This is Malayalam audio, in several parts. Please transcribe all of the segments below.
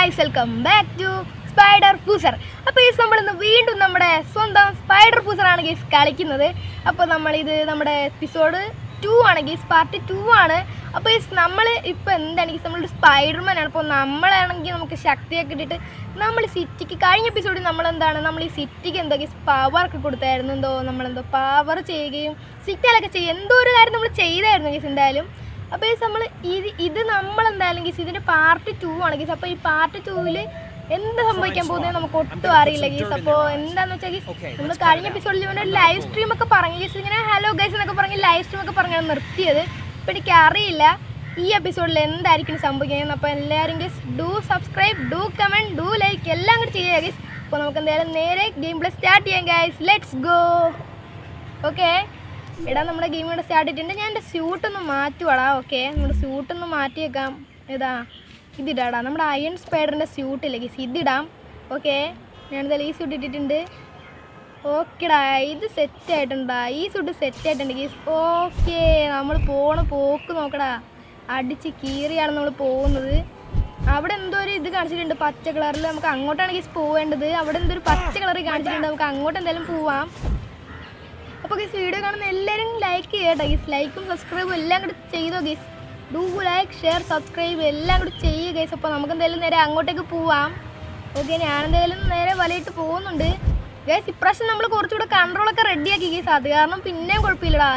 guys, welcome back to Spider Fusser. അപ്പോൾ ഈ നമ്മൾ ഇന്ന് വീണ്ടും നമ്മുടെ സ്വന്തം സ്പൈഡർ ഫൂസർ ആണ് ഗൈസ് കളിക്കുന്നത്. അപ്പോൾ നമ്മൾ ഇത് നമ്മുടെ എപ്പിസോഡ് 2 ആണ് ഗൈസ്, പാർട്ട് 2 ആണ്. അപ്പോൾ ഗൈസ് നമ്മൾ ഇപ്പോൾ എന്താണ് ഗൈസ്, നമ്മളൊരു സ്പൈഡർമാൻ ആണ്. അപ്പോൾ നമ്മളാണെങ്കിൽ നമുക്ക് ശക്തിയൊക്കെ ഇട്ടിട്ട് നമ്മൾ സിറ്റിക്ക് കഴിഞ്ഞ എപ്പിസോഡിൽ നമ്മൾ ഈ സിറ്റിക്ക് എന്തോ ഗൈസ് പവറൊക്കെ കൊടുത്തായിരുന്നു. നമ്മളെന്തോ പവർ ചെയ്യുകയും സിറ്റിയിലൊക്കെ ചെയ്യുക എന്തോ ഒരു കാര്യം നമ്മൾ ചെയ്തായിരുന്നു ഗൈസ് എന്തായാലും. അപ്പോൾ ഗൈസ് നമ്മൾ ഇത് നമ്മളെന്തായാലും ഗൈസ് ഇതിൻ്റെ പാർട്ട് 2 ആണ് ഗൈസ്. അപ്പോൾ ഈ പാർട്ട് 2-ൽ എന്ത് സംഭവിക്കാൻ പോകുന്നത് നമുക്ക് ഒട്ടും അറിയില്ല ഗൈസ്. അപ്പോൾ എന്താണെന്ന് വെച്ചാൽ ഗൈസ് നമ്മൾ കഴിഞ്ഞ എപ്പിസോഡിൽ ഇവൻ്റെ ഒരു ലൈവ് സ്ട്രീം ഒക്കെ പറഞ്ഞു ഗൈസ്, ഇങ്ങനെ ഹലോ ഗൈസ് എന്നൊക്കെ പറഞ്ഞ് ലൈവ് സ്ട്രീം ഒക്കെ പറഞ്ഞാണ് നിർത്തിയത്. അപ്പോൾ എനിക്കറിയില്ല ഈ എപ്പിസോഡിൽ എന്തായിരിക്കും സംഭവിക്കുന്നത്. അപ്പോൾ എല്ലാവരും guys do subscribe, do comment, do like എല്ലാം കൂടി ചെയ്യുക ഗൈസ്. അപ്പോൾ നമുക്ക് എന്തായാലും നേരെ ഗെയിം പ്ലേ സ്റ്റാർട്ട് ചെയ്യാം ഗൈസ്. Let's go. ഓക്കെ എടാ, നമ്മുടെ ഗെയിം ഇവിടെ സ്റ്റാർട്ട് ചെയ്തിട്ടുണ്ട്. ഞാൻ എൻ്റെ സ്യൂട്ടൊന്ന് മാറ്റുവാടാ. ഓക്കെ നമ്മുടെ സ്യൂട്ടൊന്ന് മാറ്റിയേക്കാം. ഏതാ ഇതിടാടാ, നമ്മുടെ അയൺ സ്പൈഡറിൻ്റെ സ്യൂട്ടില്ലേ ഗീസ്, ഇതിടാം. ഓക്കെ ഞാനിതായാലും ഈ സ്യൂട്ട് ഇട്ടിട്ടുണ്ട്. ഓക്കെടാ, ഇത് സെറ്റായിട്ടുണ്ടാ, ഈ സ്യൂട്ട് സെറ്റായിട്ടുണ്ട് ഗീസ്. ഓക്കെ നമ്മൾ പോക്ക് നോക്കടാ, അടിച്ച് കീറിയാണ് നമ്മൾ പോകുന്നത്. അവിടെ എന്തോ ഒരു ഇത് കാണിച്ചിട്ടുണ്ട് പച്ച കളറിൽ, നമുക്ക് അങ്ങോട്ടാണ് ഗീസ് പോവേണ്ടത്. അവിടെ എന്തോ ഒരു പച്ച കളറിൽ കാണിച്ചിട്ടുണ്ട്, നമുക്ക് അങ്ങോട്ട് എന്തായാലും പോവാം. അപ്പോൾ ഗീസ് വീഡിയോ കാണുന്ന എല്ലാവരും ലൈക്ക് ചെയ്യട്ടെ ഗീസ്, ലൈക്കും സബ്സ്ക്രൈബും എല്ലാം കൂടി ചെയ്തോ ഗീസ്. ഡു ലൈക്ക്, ഷെയർ, സബ്സ്ക്രൈബ് എല്ലാം കൂടി ചെയ്യുക ഗൈസ്. അപ്പോൾ നമുക്ക് എന്തായാലും നേരെ അങ്ങോട്ടേക്ക് പോവാം. ഓക്കെ ഞാനെന്തായാലും നേരെ വലയിട്ട് പോകുന്നുണ്ട് ഗൈസ്. ഇപ്രാവശ്യം നമ്മൾ കുറച്ചുകൂടെ കൺട്രോളൊക്കെ റെഡിയാക്കി ഗൈസ്, അത് കാരണം പിന്നെയും കുഴപ്പമില്ലടാ.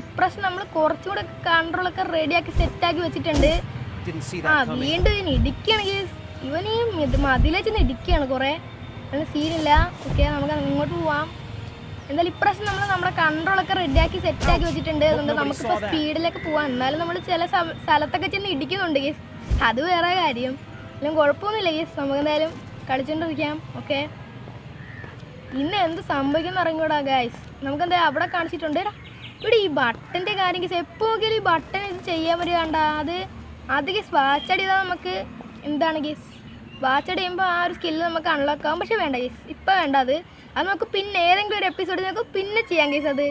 ഇപ്രാവശ്യം നമ്മൾ കുറച്ചുകൂടെ കൺട്രോളൊക്കെ റെഡിയാക്കി സെറ്റാക്കി വെച്ചിട്ടുണ്ട്. വീണ്ടും ഇനി ഇടിക്കുകയാണ് ഗൈസ്, ഇവനീ മതിലേച്ചെന്ന് ഇടിക്കുകയാണ് കുറേ, അങ്ങനെ സീനില്ല. ഓക്കെ നമുക്ക് ഇങ്ങോട്ട് പോവാം. എന്തായാലും ഇപ്രാവശ്യം നമ്മുടെ കൺട്രോളൊക്കെ റെഡിയാക്കി സെറ്റാക്കി വെച്ചിട്ടുണ്ട്. അതുകൊണ്ട് നമുക്കിപ്പോൾ സ്പീഡിലേക്ക് പോവാം. എന്നാലും നമ്മൾ ചില സ്ഥലത്തൊക്കെ ചെന്ന് ഇടിക്കുന്നുണ്ട് ഗീസ്, അത് വേറെ കാര്യം. എല്ലാം കുഴപ്പമൊന്നുമില്ല ഗീസ്, നമുക്ക് എന്തായാലും കളിച്ചുകൊണ്ടിരിക്കാം. ഓക്കെ ഇന്ന് എന്ത് സംഭവിക്കുമെന്ന് അറിഞ്ഞൂടാ ഗൈസ്. നമുക്കെന്തായാലും അവിടെ കാണിച്ചിട്ടുണ്ട്. ഇവിടെ ഈ ബട്ടൻ്റെ കാര്യം ഗീസ്, എപ്പോൾ നോക്കിയാലും ഈ ബട്ടൺ ഇത് ചെയ്യാൻ വരികണ്ട. അത് ഗീസ് വാച്ചടി ചെയ്താൽ നമുക്ക് എന്താണ് ഗീസ്, വാച്ചടി ചെയ്യുമ്പോൾ ആ ഒരു സ്കില്ല് നമുക്ക് അൺലോക്ക് ആകും. പക്ഷേ വേണ്ട ഗീസ്, ഇപ്പോൾ വേണ്ട. അത് നമുക്ക് പിന്നെ ഏതെങ്കിലും ഒരു എപ്പിസോഡിൽ നമുക്ക് പിന്നെ ചെയ്യാം ഗൈസ്. അത്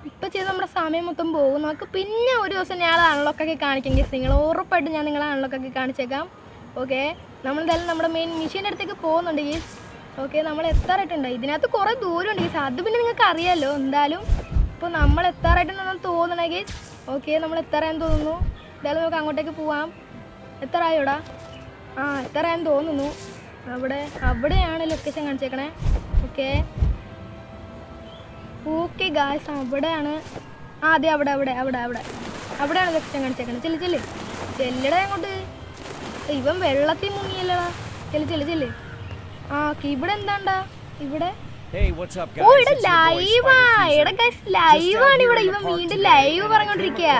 ഇപ്പോൾ ചെയ്ത് നമ്മുടെ സമയം മൊത്തം പോകും. നമുക്ക് പിന്നെ ഒരു ദിവസം ഞാൻ അൺലോക്കൊക്കെ കാണിക്കാം ഗൈസ്. നിങ്ങൾ ഉറപ്പായിട്ടും ഞാൻ നിങ്ങളെ അൺലോക്കൊക്കെ കാണിച്ചേക്കാം. ഓക്കെ നമ്മളെന്തായാലും നമ്മുടെ മെയിൻ മെഷീൻ്റെ അടുത്തേക്ക് പോകുന്നുണ്ട് ഗൈസ്. ഓക്കെ നമ്മൾ എത്താറായിട്ടുണ്ട്. ഇതിനകത്ത് കുറേ ദൂരമുണ്ട് ഗൈസ്, അത് പിന്നെ നിങ്ങൾക്ക് അറിയാമല്ലോ എന്തായാലും. ഇപ്പോൾ നമ്മൾ എത്താറായിട്ടുണ്ടെന്ന് തോന്നണേ ഗൈസ്. ഓക്കെ നമ്മൾ എത്താറായെന്ന് തോന്നുന്നു. എന്തായാലും നമുക്ക് അങ്ങോട്ടേക്ക് പോവാം. എത്താറായോടാ? എത്താറായെന്ന് തോന്നുന്നു. അവിടെയാണ് ലൊക്കേഷൻ കാണിച്ചേക്കണേ. ഓക്കെ ഗായ്സ് അവിടെയാണ്. അതെ അവിടെയാണ് ലക്ഷ്യം കാണിച്ചേക്കണേ. ചെല്ലടാ അങ്ങോട്ട്. ഇവൻ വെള്ളത്തിൽ മുങ്ങിയല്ലടാ. ചെല്ല്. ഇവിടെ എന്താണ്ടാ ഇവിടെ? ഓ ഇവിടെ ലൈവാ. എടാ ഗൈസ് ലൈവാണ് ഇവിടെ. ഇവൻ വീണ്ടും ലൈവ് പറഞ്ഞോണ്ടിരിക്കുക.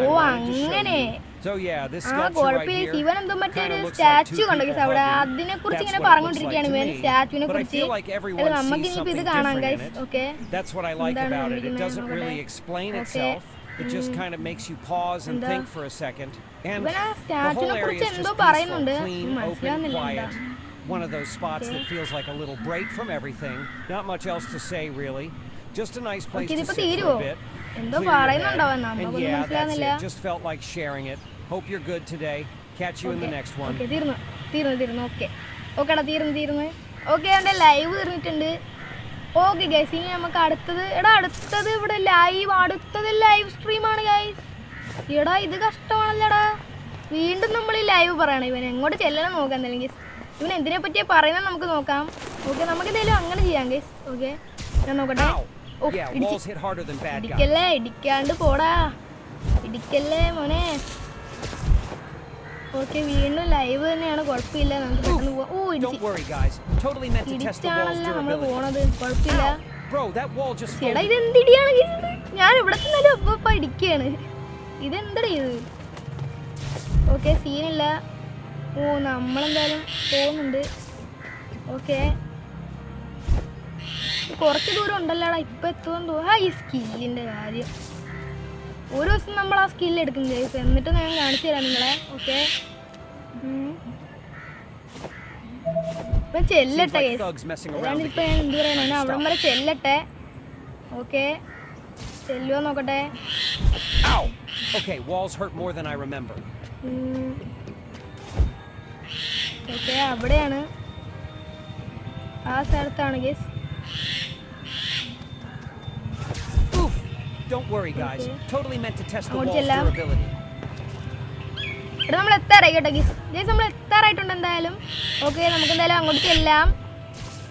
ഓ അങ്ങനെ കുഴപ്പമില്ല. ഇവൻ എന്തോ മറ്റൊരു സ്റ്റാച്ചു കണ്ടോ ഗൈസ് അവിടെ, അതിനെ കുറിച്ച് ഇങ്ങനെ പറഞ്ഞോണ്ടിരിക്കുകയാണ് ഇവൻ, സ്റ്റാച്ചുവിനെ കുറിച്ച്. അല്ല നമുക്ക് ഇനിയിപ്പോൾ ഇത് കാണാം ഗൈസ്. ഓക്കെ ഇവൻ ആ സ്റ്റാച്ചുവിനെ കുറിച്ച് എന്തോ പറയുന്നുണ്ട്, മനസ്സിലാവുന്നില്ല. One of those spots that feels like a little break from everything. Not much else to say really. Just a nice place to sit for a bit. എന്തോ പറയുന്നുണ്ടാവും, നമുക്ക് മനസ്സിലാവുന്നില്ല. Just felt like sharing it. Hope you're good today. Catch you in the next one. Okay തീർന്നു. ഓക്കെടാ തീർന്നു. ഓക്കെ എൻ്റെ ലൈവ് തീർന്നിട്ടുണ്ട്. ഓക്കെ ഗൈസ് ഇനി നമുക്ക് അടുത്തത് ഇവിടെ അടുത്തത് ലൈവ് സ്ട്രീമാണ് ഗൈസ്. എടാ ഇത് കഷ്ടമാണല്ലോടാ. വീണ്ടും നമ്മൾ ഈ ലൈവ് പറയണം. ഇവൻ എങ്ങോട്ട് ചെല്ലണം നോക്കാം എന്തായാലും ഗൈസ്. ഇവൻ എന്തിനെ പറ്റിയാ പറയുന്നത് നമുക്ക് നോക്കാം. ഓക്കെ നമുക്ക് എന്തായാലും അങ്ങനെ ചെയ്യാം ഗൈസ്. ഓക്കെ ഞാൻ നോക്കട്ടെ. ഇടിക്കാണ്ട് പോടാ, ഇടിക്കല്ലേ മോനെ. ഓക്കെ വീണ്ടും ലൈവ് തന്നെയാണ്, കുഴപ്പമില്ല. നമുക്ക് പെട്ടെന്ന് പോവാം. ഓ ഇടിച്ചാണല്ലോ നമ്മൾ പോണത്, കുഴപ്പമില്ല. ചേട്ടാ ഇതെന്തിടിയാണ് ഞാൻ ഇവിടെ തന്നാലും അപ്പ ഇടിക്കുകയാണ്. ഇതെന്തടാ ഇത്? ഓക്കെ സീനില്ല. ഓ നമ്മളെന്തായാലും പോകുന്നുണ്ട്. ഓക്കെ കുറച്ച് ദൂരം ഉണ്ടല്ലോടാ, ഇപ്പം എത്തുമെന്ന് തോന്നുന്നു. ഈ സ്കില്ലിൻ്റെ കാര്യം ഒരു ദിവസം നമ്മൾ ആ സ്കില്ല് എടുക്കും ഗൈസ്, എന്നിട്ട് ഞാൻ കാണിച്ചു തരാം നിങ്ങളെ. ഓക്കെ ഇപ്പം ചെല്ലട്ടെ ഗൈസ്, അതാണിപ്പോൾ ഞാൻ എന്ത് പറയുന്നത്, അവിടം വരെ ചെല്ലട്ടെ. ഓക്കെ ചെല്ലുവോ നോക്കട്ടെ. ഓക്കെ അവിടെയാണ് ആ സ്ഥലത്താണ് guys. Don't worry guys. Totally meant to test the അങ്ങോട്ട് wall's ചെല്ലാം. durability. ഇവിടെ നമ്മൾ എത്താറായി കേട്ടോ ഗൈസ്. ഗൈസ് നമ്മൾ എത്താറായിട്ടുണ്ട് എന്തായാലും. ഓക്കെ നമുക്ക് എന്തായാലും അങ്ങോട്ട് ചെല്ലാം.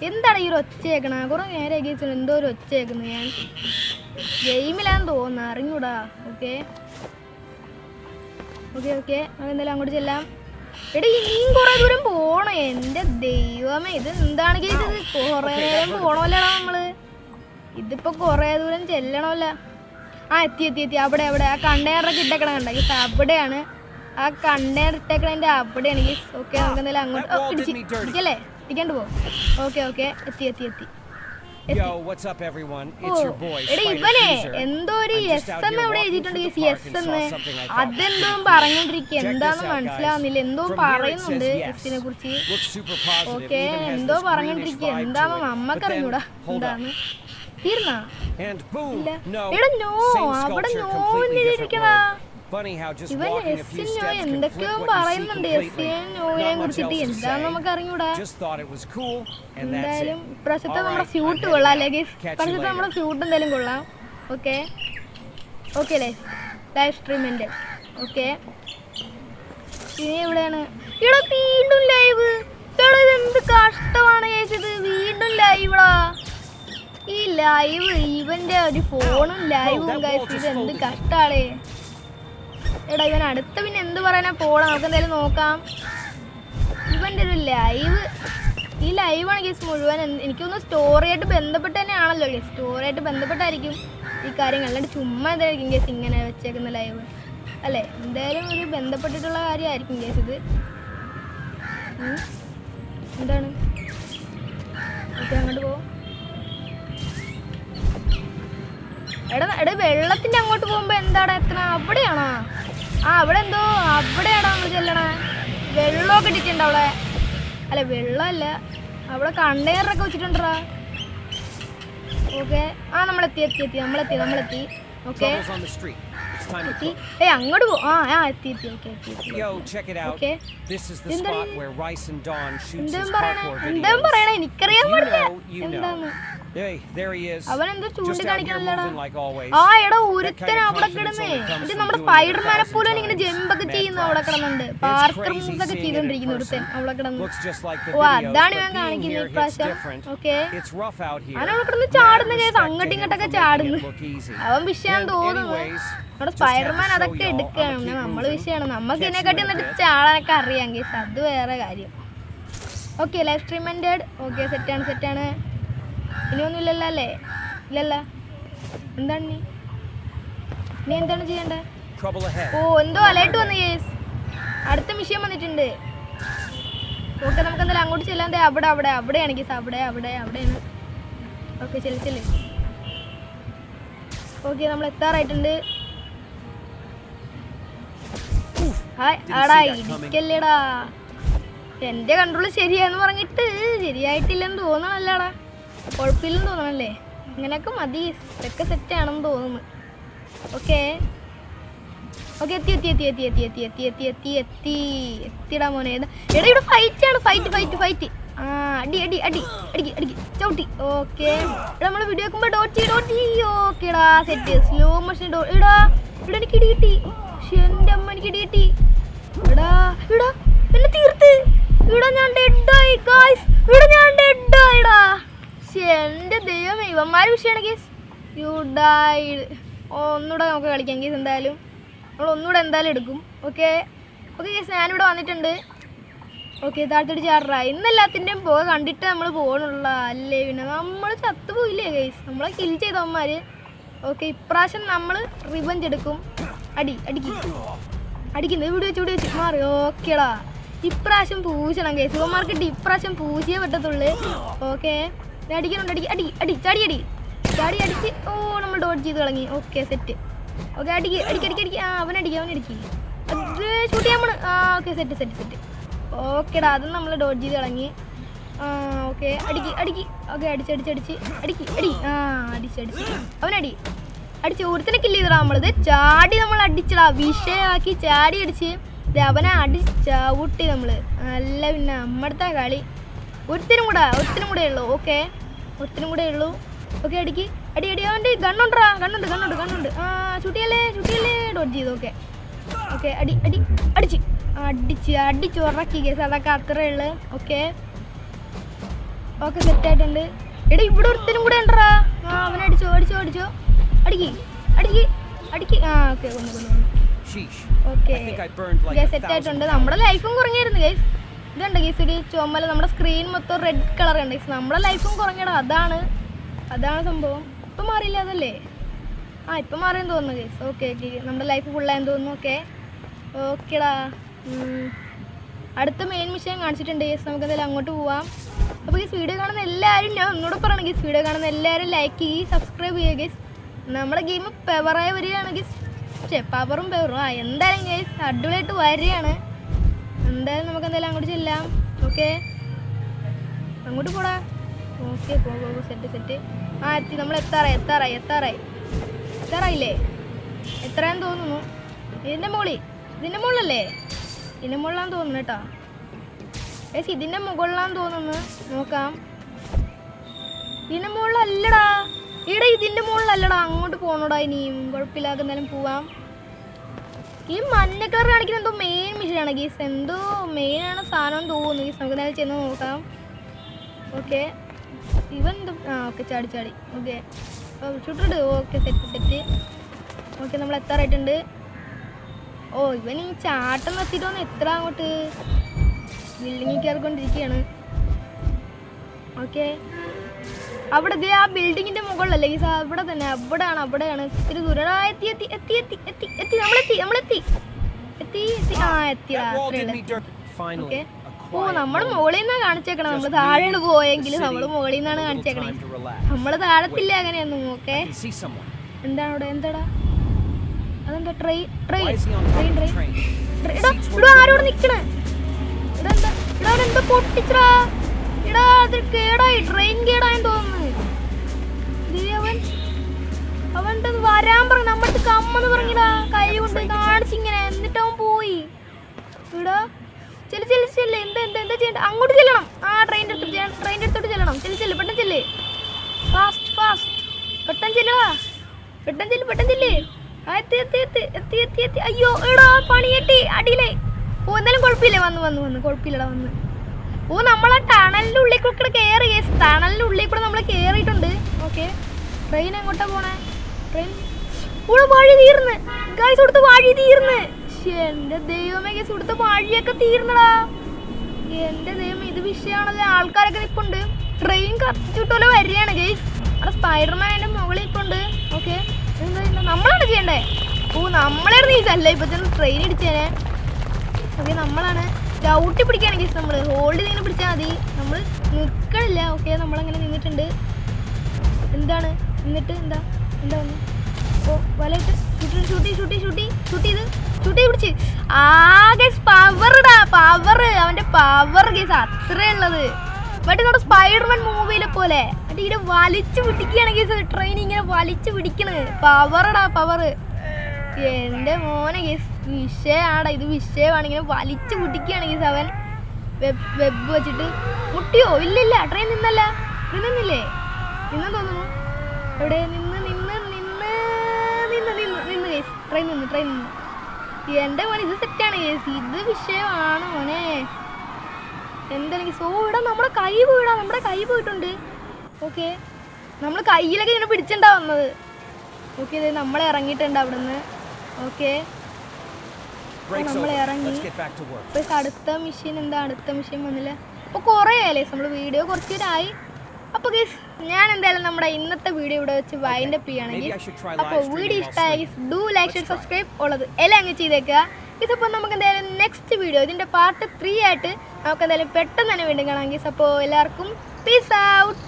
എന്താണ് ഈ ഒരു ഒച്ച കേൾക്കണ? കുറേ നേരെ ഗൈസ് എന്തോ ഒരു ഒച്ച കേൾക്കുന്നത്. ഞാൻ ഗെയിമിലാന്ന് തോന്നുന്നു, അറിഞ്ഞൂടാ. ഓക്കെ ഓക്കെ ഓക്കെ നമുക്ക് എന്തായാലും അങ്ങോട്ട് ചെല്ലാം. എടാ ഇനിയും കുറേ ദൂരം പോണേ. എൻ്റെ ദൈവമേ, ഇത് എന്താണ് ഗൈസ്? ഇത് കുറേ നേരം പോണമല്ലേടാ നമ്മള്. ഇതിപ്പോ കുറേ ദൂരം ചെല്ലണമല്ല. ആ എത്തി എത്തി എത്തി. അവിടെ അവിടെ ആ കണ്ടെയ്നറൊക്കെ ഇട്ടേക്കണ കണ്ട ഗൈസ്, അവിടെയാണ്. ആ കണ്ടെയ്നർ ഇട്ടേക്കണതിൻ്റെ അവിടെയാണ് ഗൈസ്. ഓക്കെ നമുക്ക് എന്തായാലും അങ്ങോട്ട് ഇടിക്കല്ലേ, ഇടിക്കാണ്ട് പോകും. ഓക്കെ ഓക്കെ എത്തി എത്തി എത്തി. Yo, what's up everyone? It's your boy. എടാ ഇവനെ എന്തോ ഒരു എസ് എന്ന് അവിടെ എഴുതിയിട്ടുണ്ട് ഗൈസ്. എസ് എന്ന് അതെന്തോ പറഞ്ഞോണ്ടിരിക്കുക. എന്താന്ന് മനസ്സിലാവുന്നില്ല. എന്തോ പറയുന്നുണ്ട് എസിനെ കുറിച്ച്. ഓക്കെ എന്തോ പറഞ്ഞോണ്ടിരിക്കുക. എന്താന്ന് നമ്മക്കറിഞ്ഞൂടാ എന്താന്ന്. തീർന്നാ ഇല്ല. എടാ നോ, അവിടെ നോ എന്നിരിക്കണാ. ഇവൻ എസ്സിനോ എന്തൊക്കെയോ പറയുന്നുണ്ട്. എസ്സിനോയെ കുറിച്ചിട്ട് എന്താന്ന് നമുക്ക് അറിഞ്ഞൂടാ. എന്തായാലും ഇപ്രാവശ്യത്തെ നമ്മുടെ സ്യൂട്ട് കൊള്ളാം അല്ലേ ഗൈസ്? ഇപ്രാവശ്യത്തെ നമ്മുടെ സ്യൂട്ട് എന്തായാലും കൊള്ളാം. ഓക്കെ ഓക്കെ അല്ലേ? ലൈവ് സ്ട്രീമിൻ്റെ ഓക്കെ. ഇനി എവിടെയാണ്? ഇവിടെ വീണ്ടും ലൈവ്. ഇതെന്ത് കഷ്ടമാണ് ചേച്ചത്. വീണ്ടും ലൈവടാ. ഈ ലൈവ് ഇവന്റെ ഒരു ഫോണും ലൈവും ഗൈസ്. ഇത് എന്ത് കഷ്ടാളേ. എടാ ഇവൻ അടുത്ത പിന്നെ എന്ത് പറയാനാ പോടാ. നമുക്ക് എന്തായാലും നോക്കാം. ഇവൻ്റെ ഒരു ലൈവ്, ഈ ലൈവാണ് ഗൈസ് മുഴുവൻ. എനിക്കൊന്ന് സ്റ്റോറിയായിട്ട് ബന്ധപ്പെട്ട് തന്നെയാണല്ലോ ഗൈസ്. സ്റ്റോറിയായിട്ട് ബന്ധപ്പെട്ടായിരിക്കും ഈ കാര്യങ്ങൾ, അല്ലാണ്ട് ചുമ്മാ എന്തായിരിക്കും ഗൈസ് ഇങ്ങനെ വെച്ചേക്കുന്ന ലൈവ് അല്ലേ? എന്തായാലും ഒരു ബന്ധപ്പെട്ടിട്ടുള്ള കാര്യമായിരിക്കും ഗൈസ് ഇത്. എന്താണ്? ഓക്കെ അങ്ങോട്ട് പോവാം. എടാ എടാ വെള്ളത്തിൻ്റെ അങ്ങോട്ട് പോകുമ്പോൾ എന്താടാ എത്തണ? അവിടെയാണോ? ആ അവിടെ എന്തോ അവിടെയാണോ നമ്മൾ ചെല്ലണേ? വെള്ളമൊക്കെ ഇട്ടിട്ടുണ്ട് അവിടെ. അല്ല വെള്ളമല്ല, അവിടെ കണ്ടെയ്നറൊക്കെ വെച്ചിട്ടുണ്ടാ. ഓക്കെ ആ നമ്മളെത്തി എത്തി എത്തി നമ്മളെത്തി. ഓക്കെ എത്തി. അങ്ങോട്ട് പോ. ആ ആ എത്തി എത്തി. ഓക്കെ ഓക്കെ എന്താ പറയണേ? എനിക്കറിയാൻ പാടില്ല എന്താന്ന്. അവനെന്തോ ചൂണ്ടിക്കാണിക്കണല്ലോടാ. ആ എടാ ഒരുത്തൻ അവിടെ കിടന്നേ. ഇത് നമ്മുടെ സ്പൈഡർമാനെ പോലും ഇങ്ങനെ ജമ്പൊക്കെ ചെയ്യുന്നു അവിടെ കിടന്നുണ്ട്. പാർക്കർ മൂവ്സൊക്കെ ചെയ്തോണ്ടിരിക്കുന്നു ഒരുത്തൻ അവിടെ കിടന്ന്. ഓ അതാണ് ഞാൻ കാണിക്കുന്നത് ഇപ്രാവശ്യം. ഓക്കെ അവനവിടെ കിടന്ന് ചാടുന്ന കേസ്, അങ്ങോട്ടും ഇങ്ങോട്ടൊക്കെ ചാടുന്നു. അവൻ വിഷയാന്ന് തോന്നുന്നു. നമ്മുടെ സ്പൈഡർമാൻ അതൊക്കെ എടുക്കുകയാണ്. നമ്മള് വിഷയമാണ്. നമുക്ക് ഇതിനെക്കാട്ടി എന്നിട്ട് ചാടാനൊക്കെ അറിയാം കേസ്, അത് വേറെ കാര്യം. Okay live stream ended. Okay സെറ്റാണ്. ഇനിയൊന്നും ഇല്ലല്ലോ അല്ലേ? ഇല്ലല്ല. എന്താണ് നീ എന്താണ് ചെയ്യണ്ടേ? ഓ എന്തോ അലേർട്ട് വന്നു കേസ്. അടുത്ത മിഷൻ വന്നിട്ടുണ്ട്. ഓക്കെ നമുക്ക് എന്തായാലും അങ്ങോട്ട് ചെല്ലാൻ. അവിടെയാണ് കേസ്. അവിടെയാണ്. ഓക്കെ ചെല്ല്. ഓക്കെ നമ്മൾ എത്താറായിട്ടുണ്ട്. ഹായ് ആടാ ഇടിക്കല്ലേടാ. എൻ്റെ കൺട്രോൾ ശരിയാന്ന് പറഞ്ഞിട്ട് ശരിയായിട്ടില്ലെന്ന് തോന്നണല്ലേടാ. കുഴപ്പമില്ലെന്ന് തോന്നണല്ലേ? ഇങ്ങനെയൊക്കെ മതി. ഇതൊക്കെ സെറ്റാണെന്ന് തോന്നുന്നു. ഓക്കെ എത്തിടാ മോനെ. എടാ ഇവിടെ ഫൈറ്റാണ്. ഫൈറ്റ്. ആ അടി ചവിട്ടി. ഓക്കെ എടാ നമ്മള് വീഡിയോ വെക്കുമ്പോ ഡോട്ടി. ഓക്കേടാ സെറ്റ്. സ്ലോ മോഷൻ ഇടാ. ഇവിടെ എനിക്ക് ഇടി കിട്ടി. എൻ്റെ അമ്മ എനിക്ക് ഇടി കിട്ടി. എടാ എന്നെ തീർത്ത്. ഇവിടെ ഞാൻ ഡെഡായി ഗായ്സ്. ഡെഡായിടാ. എൻ്റെ ദൈവമേ ഇവന്മാര് വിഷയമാണ് കേസ്. U died. ഒന്നുകൂടെ നമുക്ക് കളിക്കാം കേസ്. എന്തായാലും നമ്മൾ ഒന്നുകൂടെ എന്തായാലും എടുക്കും. ഓക്കെ കേസ് ഞാനിവിടെ വന്നിട്ടുണ്ട്. ഓക്കെ താഴ്ത്തടിച്ച് ചാടാ. ഇന്നെല്ലാത്തിൻ്റെയും പോക കണ്ടിട്ട് നമ്മൾ പോകണുള്ള അല്ലേ? പിന്നെ നമ്മൾ ചത്തുപോയില്ലേ കേസ്? നമ്മളെ കിൽ ചെയ്തവന്മാര്. ഓക്കെ ഇപ്രാവശ്യം നമ്മൾ റിവഞ്ച് എടുക്കും. അടിക്കുന്നത് ഇവിടെ വെച്ച് മാറി. ഓക്കേടാ ഇപ്രാവശ്യം പൂശണം കേസ്. ഇവന്മാർക്ക് ഇപ്രാവശ്യം പൂശിയേ പറ്റത്തുള്ളൂ. ഓക്കെ അടിക്കുന്നുണ്ട്. ചാടി അടിച്ച്. ഓ നമ്മൾ ഡോട്ട് ചെയ്ത് കളഞ്ഞി. Okay set. ഓക്കെ അടിക്ക്. ആ അവനടിക്ക്. അത് ഷൂട്ട് ചെയ്യാൻ പോണ്. ആ ഓക്കെ സെറ്റ്. ഓക്കേടാ അതും നമ്മൾ ഡോട്ട് ചെയ്ത് കളഞ്ഞി. ആ ഓക്കെ അടിക്ക്. ഓക്കെ അടിച്ച്. ആ അടിച്ച്. അവനടിച്ച് ഒരുത്തനെ കില്ല് ചെയ്തടാ. നമ്മളിത് ചാടി നമ്മൾ അടിച്ചടാ. വിഷയമാക്കി ചാടി അടിച്ച് അവനെ അടിച്ചൂട്ടി നമ്മൾ നല്ല. പിന്നെ നമ്മടുത്ത കളി ഒരുത്തിനും കൂടെ ഉള്ളൂ. ഓക്കെ ഒരുത്തിനും കൂടെ ഉള്ളൂ. ഓക്കെ അടിക്ക് അടി അവൻ്റെ ഗണ്ണുണ്ടാ ഗണ്ണുണ്ട്. ആ ചുട്ടിയല്ലേ ഡോട്ട് ചെയ്തു. ഓക്കെ അടിച്ചുറക്കി കേസ്. അതൊക്കെ അത്രേ ഉള്ളു. ഓക്കെ സെറ്റായിട്ടുണ്ട്. എടാ ഇവിടെ ഒരുത്തിനും കൂടെ ഉണ്ടാ. ആ അവനെ അടിച്ചോ അടിക്ക്. ആ ഓക്കെ കൊന്നു. ഓക്കെ സെറ്റായിട്ടുണ്ട്. നമ്മുടെ ലൈഫും കുറഞ്ഞായിരുന്നു ഗൈസ്. ഇതുണ്ട് ഗൈസ് ഒരു ചുമല നമ്മുടെ സ്ക്രീൻ മൊത്തം റെഡ് കളർ ഉണ്ട് ഗൈസ്. നമ്മുടെ ലൈഫും കുറഞ്ഞടാ. അതാണ് സംഭവം. ഇപ്പം മാറിയില്ല അതല്ലേ? ആ ഇപ്പം മാറിയെന്ന് തോന്നുന്നു ഗൈസ്. ഓക്കെ നമ്മുടെ ലൈഫ് ഫുള്ളായെന്ന് തോന്നുന്നു. ഓക്കേടാ അടുത്ത മെയിൻ മിഷൻ കാണിച്ചിട്ടുണ്ട് ഗൈസ്. നമുക്ക് എന്തായാലും അങ്ങോട്ട് പോവാം. അപ്പോൾ ഗൈസ് വീഡിയോ കാണുന്ന എല്ലാവരും, ഞാൻ ഒന്നുകൂടെ പറയണം ഗൈസ്, വീഡിയോ കാണുന്ന എല്ലാവരും ലൈക്ക് ചെയ്യുക, സബ്സ്ക്രൈബ് ചെയ്യുക ഗൈസ്. നമ്മുടെ ഗെയിം പെവറായി വരികയാണ് ഗൈസ്. പവറും ആ എന്തായാലും ഗൈസ് അടിപൊളിയായിട്ട് വരികയാണ്. എന്തായാലും നമുക്ക് എന്തായാലും അങ്ങോട്ട് ചെല്ലാം. ഓക്കെ അങ്ങോട്ട് പോടാ. ഓക്കെ പോ സെറ്റ്. ആ എത്തി. നമ്മൾ എത്താറായില്ലേ? എത്രയാന്ന് തോന്നുന്നു. ഇതിൻ്റെ മുകളിലല്ലേ? ഇതിൻ്റെ മുകളിലാന്ന് തോന്നുന്നു കേട്ടോ. ഏസ് ഇതിൻ്റെ മുകളിലാന്ന് തോന്നുന്നു. നോക്കാം. ഇതിൻ്റെ മുകളിലല്ലടാ. ഇതിൻ്റെ മുകളിലല്ലടാ. അങ്ങോട്ട് പോകണോടാ. ഇനിയും കുഴപ്പമില്ലാതെ എന്തായാലും പോവാം. ഈ മഞ്ഞ കളർ കാണിക്കുന്ന എന്തോ മെയിൻ മിഷനാണ് ഗീസ്. എന്തോ മെയിനാണ് സാധനം തോന്നുന്നു ഗീസ്. നമുക്ക് എന്തായാലും ചെന്ന് നോക്കാം. ഓക്കെ ഇവൻ ഓക്കെ ചാടി. ഓക്കെ ചുട്ടിട്ട്. Okay set. ഓക്കെ നമ്മൾ എത്താറായിട്ടുണ്ട്. ഓ ഇവൻ ഈ ചാട്ടം നിർത്തിയിട്ടോന്ന് എത്ര അങ്ങോട്ട് ബിൽഡിങ്ങിൽ കയറിക്കൊണ്ടിരിക്കുകയാണ്. ഓക്കെ അവിടെ ആ ബിൽഡിങ്ങിന്റെ മുകളിലല്ലേ ഗീസ്? അവിടെയാണ് ഇത്തിരി ദൂരം. എത്തി നമ്മളെത്തി. ആ എത്തിയാ. ഓക്കെ ഓ നമ്മുടെ മുകളിൽ നിന്നാണ് കാണിച്ചേക്കണം. നമ്മൾ താഴെയാണ് പോയെങ്കിൽ നമ്മൾ മുകളിൽ നിന്നാണ് കാണിച്ചേക്കണേ. നമ്മള് താഴത്തില്ല അങ്ങനെയൊന്നും. ഓക്കെ എന്താണ് അവിടെ? എന്താടാ അതെന്താ? ട്രെയിൻ ആരോട് നിക്കണേ? എന്താ പൊട്ടിച്ചടാ? അത് കേടായി. ട്രെയിൻ കേടായെന്ന് തോന്നുന്നു. അവൻ്റെ വരാൻ പറഞ്ഞു. നമ്മുടെ കമ്മെന്ന് പറഞ്ഞിടാ. കൈ കൊണ്ട് കാണിച്ചിങ്ങനെ. എന്നിട്ട് അവൻ പോയി. ഇടാ ചെല്ല്. എന്താ ചെയ്യണ്ട? അങ്ങോട്ട് ചെല്ലണം. ആ ട്രെയിൻ്റെ അടുത്തോട്ട് ചെല്ലണം. ചെല്ല് പെട്ടെന്ന് ചെല്ല്. ഫാസ്റ്റ് പെട്ടെന്ന് ചെല്ലേ. എത്തി. അയ്യോ എടാ പണിയെട്ടി അടിയിലേ. ഓ എന്തായാലും കുഴപ്പമില്ല. വന്ന് കുഴപ്പമില്ലടാ. ഓ നമ്മളാ ടണലിൻ്റെ ഉള്ളിൽ കൂടെ കയറി. ടണലിൻ്റെ ഉള്ളിൽ കൂടെ നമ്മൾ കയറിയിട്ടുണ്ട്. ഓക്കെ ട്രെയിൻ എങ്ങോട്ടാ പോണേ? ട്രെയിൻ ഇവിടെ വഴി തീർന്ന് ഗൈസ്. കൊടുത്ത വഴി തീർന്ന്. എൻ്റെ ദൈവമേ ഗൈസ് കൊടുത്ത വഴിയൊക്കെ തീർന്നടാ. എൻ്റെ ദൈവം ഇത് വിഷയമാണല്ലേ. ആൾക്കാരൊക്കെ നിൽപ്പുണ്ട്. ട്രെയിൻ കത്തിച്ചിട്ടോലെ വരികയാണ് ഗൈസ്. അവിടെ സ്പൈഡർമാൻ അതിൻ്റെ മുകളിൽ ഇപ്പുണ്ട്. ഓക്കെ നമ്മളാണ് ചെയ്യണ്ടേ? ഓ നമ്മളായിരുന്നു ഈ അല്ല ഇപ്പൊ ട്രെയിൻ ഇടിച്ചേനെ. ഓക്കെ നമ്മളാണ് ചവിട്ടി പിടിക്കുകയാണ് ഗൈസ്. നമ്മൾ ഹോൾഡ് ചെയ്തിങ്ങനെ പിടിച്ചാൽ മതി. നമ്മൾ നിൽക്കണില്ല. ഓക്കെ നമ്മളങ്ങനെ നിന്നിട്ടുണ്ട്. എന്താണ് എന്നിട്ട് എന്താ വന്നു? ഓ വലയിട്ട് ഷൂട്ട് പിടിച്ച്. ആകെ പവർ അവൻ്റെ പവർ ഗൈസ് അത്രേ ഉള്ളത്. മറ്റേ നമ്മുടെ സ്പൈഡർമാൻ മൂവിയിലെ പോലെ ഇങ്ങനെ വലിച്ചു പിടിക്കുകയാണ് ഗൈസ്. ട്രെയിൻ ഇങ്ങനെ വലിച്ചു പിടിക്കണ്. പവർ. എൻ്റെ മോനെ ഗൈസ് വിഷയമാടാ. ഇത് വിഷയമാണ്. ഇങ്ങനെ വലിച്ചു പിടിക്കുകയാണ് ഗൈസ്. അവൻ വെബ് വെച്ചിട്ട് മുട്ടിയോ? ഇല്ല ട്രെയിൻ നിന്നില്ലേ? നിന്ന് തോന്നുന്നു. എവിടെ നിന്ന് ഗൈസ്. ട്രെയിൻ നിന്ന്. എൻ്റെ മോനെ ഇത് സെറ്റാണ് ഗൈസ്. ഇത് വിഷയമാണ് മോനെ. എന്തായാലും സോ ഇവിടെ നമ്മുടെ കൈ പോയിട്ടുണ്ട്. ഓക്കെ നമ്മൾ കയ്യിലൊക്കെ ഇങ്ങനെ പിടിച്ചിട്ടാ വന്നത്. ഓക്കെ ഇത് നമ്മൾ ഇറങ്ങിയിട്ടുണ്ട് അവിടെ നിന്ന്. ഓക്കെ നമ്മൾ ഇറങ്ങി. ഇപ്പം അടുത്ത മിഷൻ വന്നില്ല. അപ്പോൾ കുറേ ആയില്ലേ നമ്മൾ വീഡിയോ കുറച്ചേരായി. അപ്പോൾ ഗൈസ് ഞാൻ എന്തായാലും നമ്മുടെ ഇന്നത്തെ വീഡിയോ ഇവിടെ വെച്ച് വൈൻഡപ്പ് ചെയ്യുകയാണെങ്കിൽ, അപ്പോൾ വീഡിയോ ഇഷ്ടമായി ഡു ലൈക്ക് ഷെയർ സബ്സ്ക്രൈബ് ഉള്ളത് എല്ലാം അങ്ങ് ചെയ്തേക്കുക. ഇതിപ്പോൾ നമുക്ക് എന്തായാലും നെക്സ്റ്റ് വീഡിയോ ഇതിൻ്റെ പാർട്ട് 3 ആയിട്ട് നമുക്ക് എന്തായാലും പെട്ടെന്ന് തന്നെ വീണ്ടും കാണാം ഗൈസ്. അപ്പോൾ എല്ലാവർക്കും പീസ് ഔട്ട്.